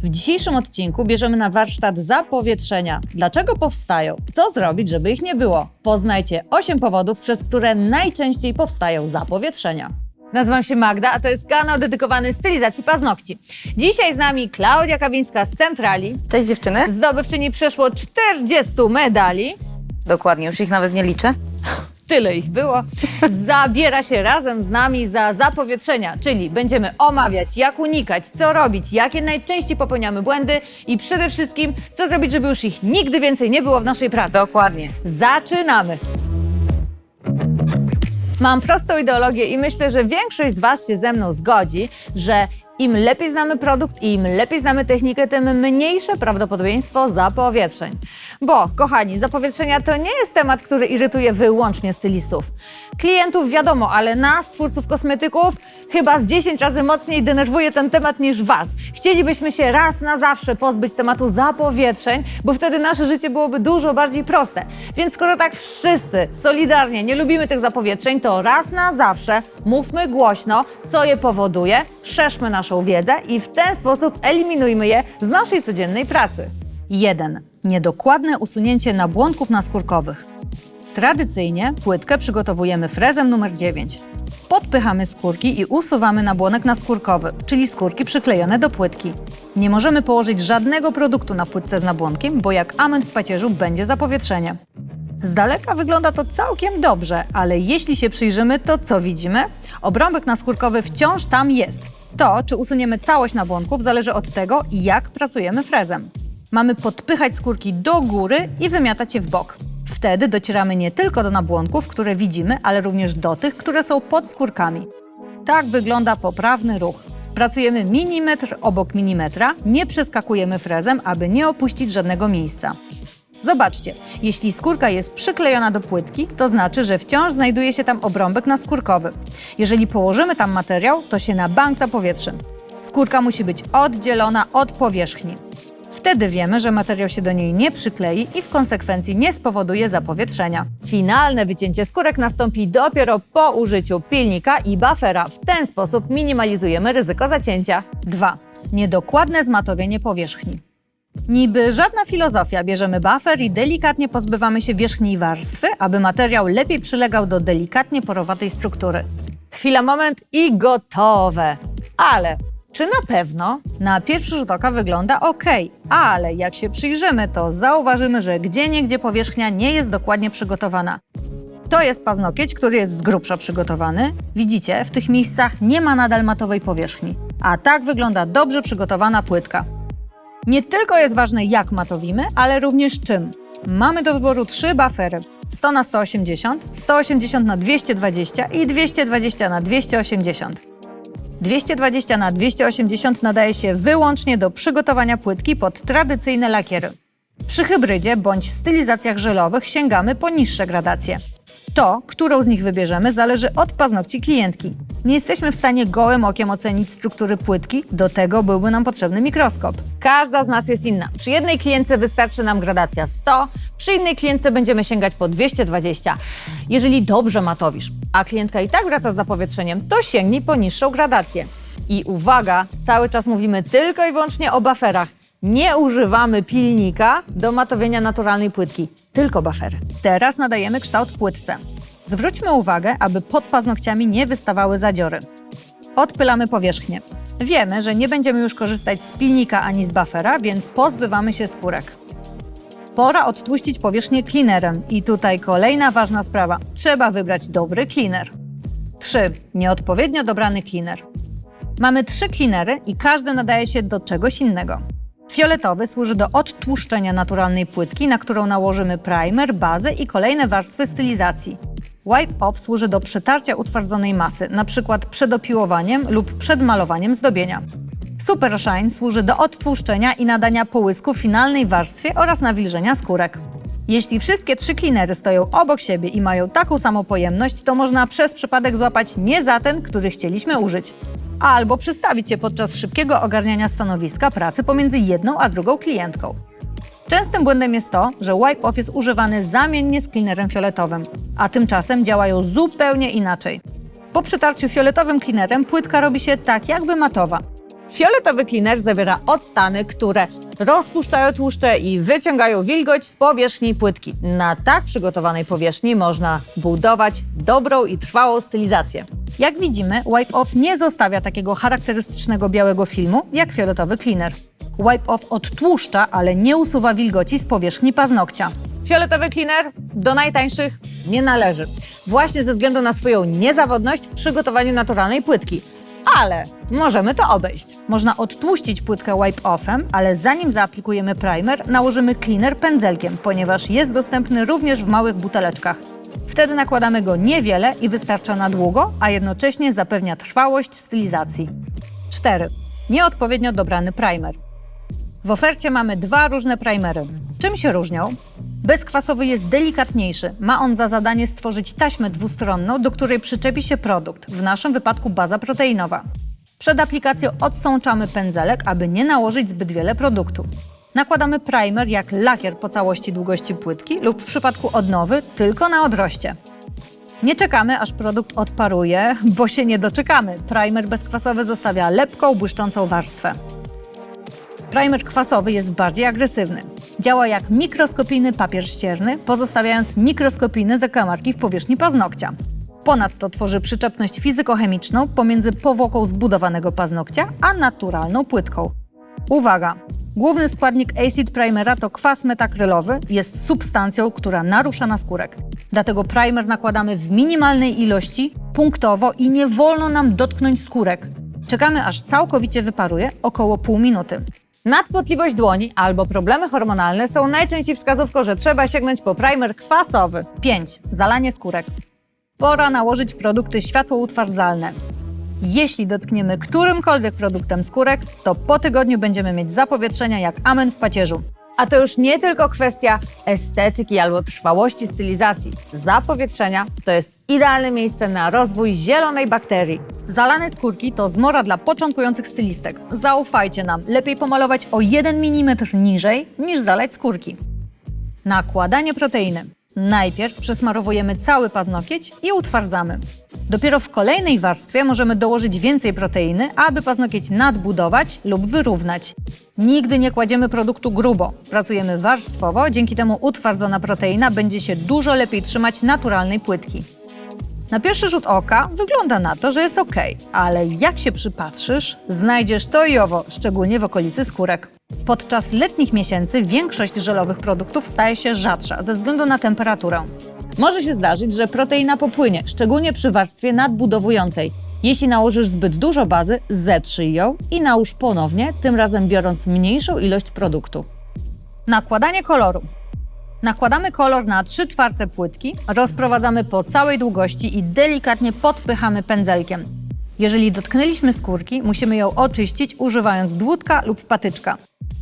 W dzisiejszym odcinku bierzemy na warsztat zapowietrzenia. Dlaczego powstają? Co zrobić, żeby ich nie było? Poznajcie 8 powodów, przez które najczęściej powstają zapowietrzenia. Nazywam się Magda, a to jest kanał dedykowany stylizacji paznokci. Dzisiaj z nami Klaudia Kawińska z Centrali. Cześć dziewczyny. Zdobywczyni przeszło 40 medali. Dokładnie, już ich nawet nie liczę. Tyle ich było. Zabiera się razem z nami za zapowietrzenia, czyli będziemy omawiać, jak unikać, co robić, jakie najczęściej popełniamy błędy i przede wszystkim, co zrobić, żeby już ich nigdy więcej nie było w naszej pracy. Dokładnie. Zaczynamy! Mam prostą ideologię i myślę, że większość z Was się ze mną zgodzi, że im lepiej znamy produkt i im lepiej znamy technikę, tym mniejsze prawdopodobieństwo zapowietrzeń. Bo, kochani, zapowietrzenia to nie jest temat, który irytuje wyłącznie stylistów. Klientów wiadomo, ale nas, twórców kosmetyków, chyba z 10 razy mocniej denerwuje ten temat niż Was. Chcielibyśmy się raz na zawsze pozbyć tematu zapowietrzeń, bo wtedy nasze życie byłoby dużo bardziej proste. Więc skoro tak wszyscy solidarnie nie lubimy tych zapowietrzeń, to raz na zawsze mówmy głośno, co je powoduje, szerzmy naszą wiedzę i w ten sposób eliminujmy je z naszej codziennej pracy. 1. Niedokładne usunięcie nabłonków naskórkowych. Tradycyjnie płytkę przygotowujemy frezem numer 9. Podpychamy skórki i usuwamy nabłonek naskórkowy, czyli skórki przyklejone do płytki. Nie możemy położyć żadnego produktu na płytce z nabłonkiem, bo jak amen w pacierzu będzie zapowietrzenie. Z daleka wygląda to całkiem dobrze, ale jeśli się przyjrzymy, to co widzimy? Obrąbek naskórkowy wciąż tam jest. To, czy usuniemy całość nabłonków, zależy od tego, jak pracujemy frezem. Mamy podpychać skórki do góry i wymiatać je w bok. Wtedy docieramy nie tylko do nabłonków, które widzimy, ale również do tych, które są pod skórkami. Tak wygląda poprawny ruch. Pracujemy milimetr obok milimetra, nie przeskakujemy frezem, aby nie opuścić żadnego miejsca. Zobaczcie, jeśli skórka jest przyklejona do płytki, to znaczy, że wciąż znajduje się tam obrąbek naskórkowy. Jeżeli położymy tam materiał, to się na bank zapowietrzy. Skórka musi być oddzielona od powierzchni. Wtedy wiemy, że materiał się do niej nie przyklei i w konsekwencji nie spowoduje zapowietrzenia. Finalne wycięcie skórek nastąpi dopiero po użyciu pilnika i buffera. W ten sposób minimalizujemy ryzyko zacięcia. 2. Niedokładne zmatowienie powierzchni. Niby żadna filozofia, bierzemy buffer i delikatnie pozbywamy się wierzchniej warstwy, aby materiał lepiej przylegał do delikatnie porowatej struktury. Chwila, moment i gotowe. Ale czy na pewno? Na pierwszy rzut oka wygląda ok, ale jak się przyjrzymy, to zauważymy, że gdzieniegdzie powierzchnia nie jest dokładnie przygotowana. To jest paznokieć, który jest z grubsza przygotowany. Widzicie, w tych miejscach nie ma nadal matowej powierzchni. A tak wygląda dobrze przygotowana płytka. Nie tylko jest ważne, jak matowimy, ale również czym. Mamy do wyboru 3 buffery: 100 na 180, 180 na 220 i 220 na 280. 220 na 280 nadaje się wyłącznie do przygotowania płytki pod tradycyjne lakiery. Przy hybrydzie bądź stylizacjach żelowych sięgamy po niższe gradacje. To, którą z nich wybierzemy, zależy od paznokci klientki. Nie jesteśmy w stanie gołym okiem ocenić struktury płytki, do tego byłby nam potrzebny mikroskop. Każda z nas jest inna. Przy jednej klientce wystarczy nam gradacja 100, przy innej klientce będziemy sięgać po 220. Jeżeli dobrze matowisz, a klientka i tak wraca z zapowietrzeniem, to sięgnij po niższą gradację. I uwaga, cały czas mówimy tylko i wyłącznie o bufferach. Nie używamy pilnika do matowienia naturalnej płytki, tylko buffery. Teraz nadajemy kształt płytce. Zwróćmy uwagę, aby pod paznokciami nie wystawały zadziory. Odpylamy powierzchnię. Wiemy, że nie będziemy już korzystać z pilnika ani z buffera, więc pozbywamy się skórek. Pora odtłuścić powierzchnię cleanerem. I tutaj kolejna ważna sprawa. Trzeba wybrać dobry cleaner. 3. Nieodpowiednio dobrany cleaner. Mamy 3 cleanery i każdy nadaje się do czegoś innego. Fioletowy służy do odtłuszczenia naturalnej płytki, na którą nałożymy primer, bazę i kolejne warstwy stylizacji. Wipe Off służy do przytarcia utwardzonej masy, np. przed opiłowaniem lub przed malowaniem zdobienia. Super Shine służy do odtłuszczenia i nadania połysku finalnej warstwie oraz nawilżenia skórek. Jeśli wszystkie 3 cleanery stoją obok siebie i mają taką samą pojemność, to można przez przypadek złapać nie za ten, który chcieliśmy użyć. Albo przystawić się podczas szybkiego ogarniania stanowiska pracy pomiędzy jedną a drugą klientką. Częstym błędem jest to, że Wipe Off jest używany zamiennie z cleanerem fioletowym, a tymczasem działają zupełnie inaczej. Po przytarciu fioletowym cleanerem płytka robi się tak jakby matowa. Fioletowy cleaner zawiera octany, które rozpuszczają tłuszcze i wyciągają wilgoć z powierzchni płytki. Na tak przygotowanej powierzchni można budować dobrą i trwałą stylizację. Jak widzimy, Wipe Off nie zostawia takiego charakterystycznego białego filmu jak fioletowy cleaner. Wipe Off odtłuszcza, ale nie usuwa wilgoci z powierzchni paznokcia. Fioletowy cleaner do najtańszych nie należy, właśnie ze względu na swoją niezawodność w przygotowaniu naturalnej płytki. Ale możemy to obejść. Można odtłuścić płytkę Wipe Offem, ale zanim zaaplikujemy primer, nałożymy cleaner pędzelkiem, ponieważ jest dostępny również w małych buteleczkach. Wtedy nakładamy go niewiele i wystarcza na długo, a jednocześnie zapewnia trwałość stylizacji. 4. Nieodpowiednio dobrany primer. W ofercie mamy dwa różne primery. Czym się różnią? Bezkwasowy jest delikatniejszy. Ma on za zadanie stworzyć taśmę dwustronną, do której przyczepi się produkt, w naszym wypadku baza proteinowa. Przed aplikacją odsączamy pędzelek, aby nie nałożyć zbyt wiele produktu. Nakładamy primer jak lakier po całości długości płytki lub w przypadku odnowy tylko na odroście. Nie czekamy, aż produkt odparuje, bo się nie doczekamy. Primer bezkwasowy zostawia lepką, błyszczącą warstwę. Primer kwasowy jest bardziej agresywny. Działa jak mikroskopijny papier ścierny, pozostawiając mikroskopijne zakamarki w powierzchni paznokcia. Ponadto tworzy przyczepność fizykochemiczną pomiędzy powłoką zbudowanego paznokcia a naturalną płytką. Uwaga! Główny składnik Acid Primera to kwas metakrylowy, jest substancją, która narusza naskórek. Dlatego primer nakładamy w minimalnej ilości, punktowo i nie wolno nam dotknąć skórek. Czekamy, aż całkowicie wyparuje, około pół minuty. Nadpotliwość dłoni albo problemy hormonalne są najczęściej wskazówką, że trzeba sięgnąć po primer kwasowy. 5. Zalanie skórek. Pora nałożyć produkty światłoutwardzalne. Jeśli dotkniemy którymkolwiek produktem skórek, to po tygodniu będziemy mieć zapowietrzenia jak amen w pacierzu. A to już nie tylko kwestia estetyki albo trwałości stylizacji. Zapowietrzenia to jest idealne miejsce na rozwój zielonej bakterii. Zalane skórki to zmora dla początkujących stylistek. Zaufajcie nam, lepiej pomalować o 1 mm niżej niż zalać skórki. Nakładanie proteiny. Najpierw przesmarowujemy cały paznokieć i utwardzamy. Dopiero w kolejnej warstwie możemy dołożyć więcej proteiny, aby paznokieć nadbudować lub wyrównać. Nigdy nie kładziemy produktu grubo. Pracujemy warstwowo, dzięki temu utwardzona proteina będzie się dużo lepiej trzymać naturalnej płytki. Na pierwszy rzut oka wygląda na to, że jest ok, ale jak się przypatrzysz, znajdziesz to i owo, szczególnie w okolicy skórek. Podczas letnich miesięcy większość żelowych produktów staje się rzadsza ze względu na temperaturę. Może się zdarzyć, że proteina popłynie, szczególnie przy warstwie nadbudowującej. Jeśli nałożysz zbyt dużo bazy, zetrzyj ją i nałóż ponownie, tym razem biorąc mniejszą ilość produktu. Nakładanie koloru. Nakładamy kolor na 3/4 płytki, rozprowadzamy po całej długości i delikatnie podpychamy pędzelkiem. Jeżeli dotknęliśmy skórki, musimy ją oczyścić używając dłutka lub patyczka.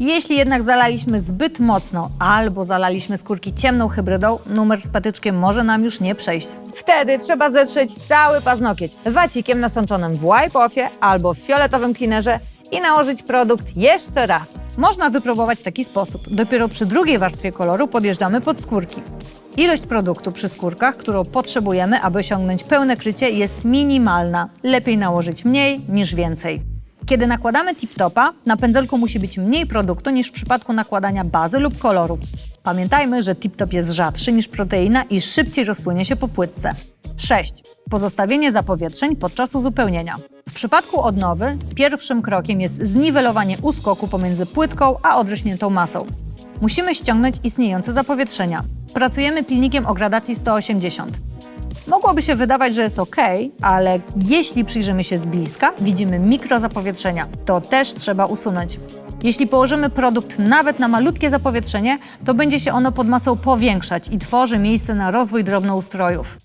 Jeśli jednak zalaliśmy zbyt mocno albo zalaliśmy skórki ciemną hybrydą, numer z patyczkiem może nam już nie przejść. Wtedy trzeba zetrzeć cały paznokieć wacikiem nasączonym w Wipe Offie albo w fioletowym cleanerze i nałożyć produkt jeszcze raz. Można wypróbować taki sposób. Dopiero przy drugiej warstwie koloru podjeżdżamy pod skórki. Ilość produktu przy skórkach, którą potrzebujemy, aby osiągnąć pełne krycie, jest minimalna. Lepiej nałożyć mniej niż więcej. Kiedy nakładamy tip-topa, na pędzelku musi być mniej produktu niż w przypadku nakładania bazy lub koloru. Pamiętajmy, że tip-top jest rzadszy niż proteina i szybciej rozpłynie się po płytce. 6. Pozostawienie zapowietrzeń podczas uzupełnienia. W przypadku odnowy pierwszym krokiem jest zniwelowanie uskoku pomiędzy płytką a odrośniętą masą. Musimy ściągnąć istniejące zapowietrzenia. Pracujemy pilnikiem o gradacji 180. Mogłoby się wydawać, że jest ok, ale jeśli przyjrzymy się z bliska, widzimy mikrozapowietrzenia. To też trzeba usunąć. Jeśli położymy produkt nawet na malutkie zapowietrzenie, to będzie się ono pod masą powiększać i tworzy miejsce na rozwój drobnoustrojów.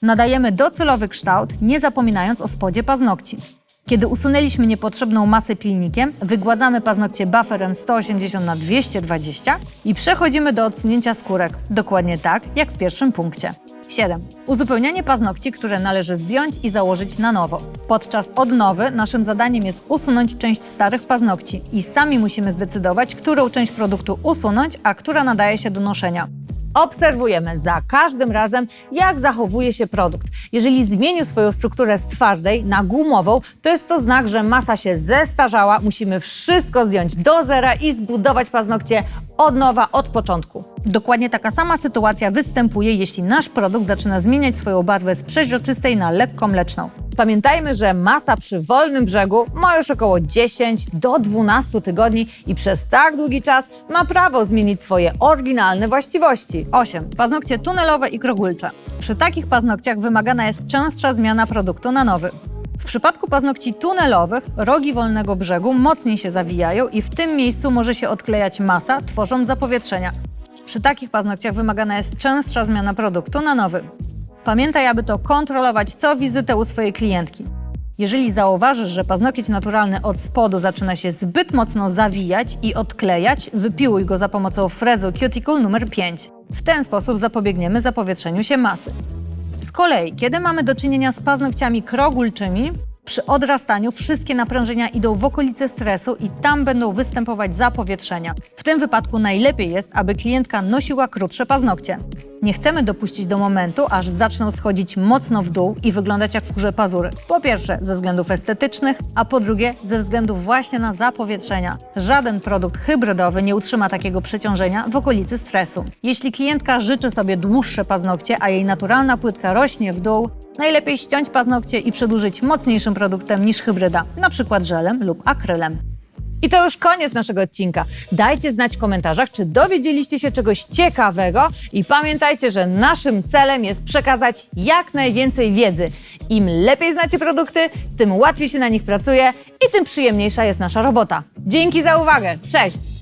Nadajemy docelowy kształt, nie zapominając o spodzie paznokci. Kiedy usunęliśmy niepotrzebną masę pilnikiem, wygładzamy paznokcie bufferem 180×220 i przechodzimy do odsunięcia skórek, dokładnie tak jak w pierwszym punkcie. 7. Uzupełnianie paznokci, które należy zdjąć i założyć na nowo. Podczas odnowy naszym zadaniem jest usunąć część starych paznokci i sami musimy zdecydować, którą część produktu usunąć, a która nadaje się do noszenia. Obserwujemy za każdym razem, jak zachowuje się produkt. Jeżeli zmienił swoją strukturę z twardej na gumową, to jest to znak, że masa się zestarzała, musimy wszystko zdjąć do zera i zbudować paznokcie od nowa, od początku. Dokładnie taka sama sytuacja występuje, jeśli nasz produkt zaczyna zmieniać swoją barwę z przeźroczystej na lekko mleczną. Pamiętajmy, że masa przy wolnym brzegu ma już około 10 do 12 tygodni i przez tak długi czas ma prawo zmienić swoje oryginalne właściwości. 8. Paznokcie tunelowe i krogulcze. Przy takich paznokciach wymagana jest częstsza zmiana produktu na nowy. W przypadku paznokci tunelowych rogi wolnego brzegu mocniej się zawijają i w tym miejscu może się odklejać masa, tworząc zapowietrzenia. Przy takich paznokciach wymagana jest częstsza zmiana produktu na nowy. Pamiętaj, aby to kontrolować co wizytę u swojej klientki. Jeżeli zauważysz, że paznokieć naturalny od spodu zaczyna się zbyt mocno zawijać i odklejać, wypiłuj go za pomocą frezu Cuticle numer 5. W ten sposób zapobiegniemy zapowietrzeniu się masy. Z kolei, kiedy mamy do czynienia z paznokciami krogulczymi, przy odrastaniu wszystkie naprężenia idą w okolice stresu i tam będą występować zapowietrzenia. W tym wypadku najlepiej jest, aby klientka nosiła krótsze paznokcie. Nie chcemy dopuścić do momentu, aż zaczną schodzić mocno w dół i wyglądać jak kurze pazury. Po pierwsze ze względów estetycznych, a po drugie ze względów właśnie na zapowietrzenia. Żaden produkt hybrydowy nie utrzyma takiego przeciążenia w okolicy stresu. Jeśli klientka życzy sobie dłuższe paznokcie, a jej naturalna płytka rośnie w dół, najlepiej ściąć paznokcie i przedłużyć mocniejszym produktem niż hybryda, np. żelem lub akrylem. I to już koniec naszego odcinka. Dajcie znać w komentarzach, czy dowiedzieliście się czegoś ciekawego i pamiętajcie, że naszym celem jest przekazać jak najwięcej wiedzy. Im lepiej znacie produkty, tym łatwiej się na nich pracuje i tym przyjemniejsza jest nasza robota. Dzięki za uwagę. Cześć!